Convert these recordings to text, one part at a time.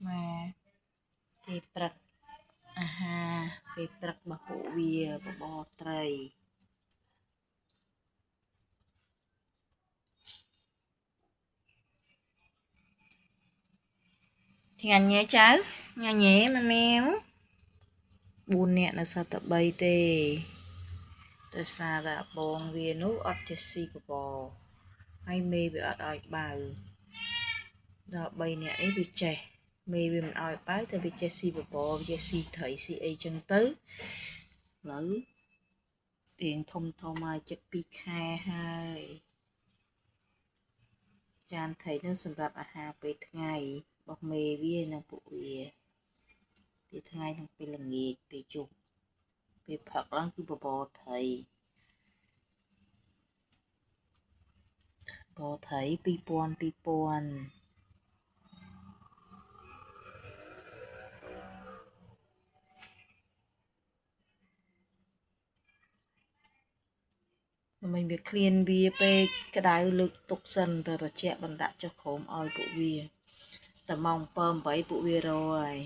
มาពេលព្រឹកអាហារពេលព្រឹករបស់ពួកវាបបរត្រីញ៉ាំញ៉េចៅញ៉ាំញ៉េម៉ែម៉ែវ4នាក់នៅសល់តែ3ទេដោយសារតែបងវានោះអត់ចេះស៊ីបបរហើយមេវាអត់ឲ្យបើដល់3នាក់នេះវាចេះមេវាមិនឲ្យបើតែវាចេះស៊ីបបរវាចេះស៊ីត្រីស៊ីអីចឹងទៅឥឡូវទៀងធំមកជិត2ខែហើយចានត្រីនោះសម្រាប់អាហារពេលថ្ងៃរបស់មេវានិងពួកវាពេលថ្ងៃនិងពេលល្ងាចពេលយប់ពេលផឹកឡើងគឺបបរត្រី2000មិនវាឃ្លានវាពេកក្តៅលើកទុកសិនទៅត្រជាក់បណ្ដាក់ចុះក្រោមឲ្យពួកវាតែម៉ោង7 8ពួកវារហើយ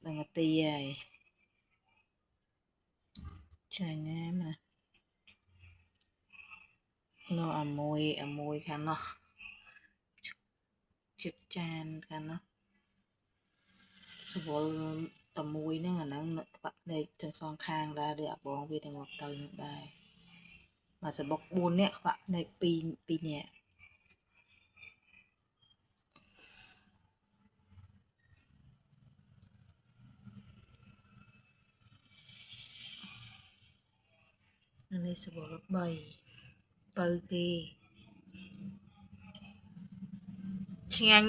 ដល់នាទីហើយចាញ់ណាស់ណានោះអាមួយខាងនោះជិតចានខាងនោះសវល់តែមួយហ្នឹងអាហ្នឹងក្បាក់ភ្នែកទាំងសងខាងដែរដូចអាបងវាទាំងមកទៅនឹងដែរមកសបុក4នាក់ក្បាក់ភ្នែក2នាក់នេះសបុក3បើគេឆ្ងាញ់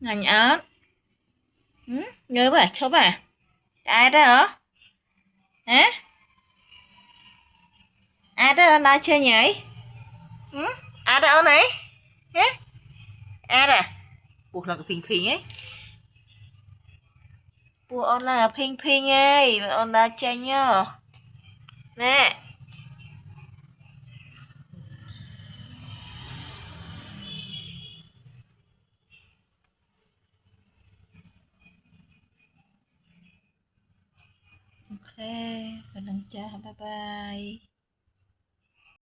ណាញ៉ាញ់អត់ញើបឈប់អាយទៅហ៎អាយទៅណាចេញហើយអាយទៅអូនអីអាយទៅពោះឡើងភីងហីពោះអូនឡើងភីងហីអូនដើរចេញហ៎ណែអូខេប៉ុណ្ណឹងចាស់បាយបាយ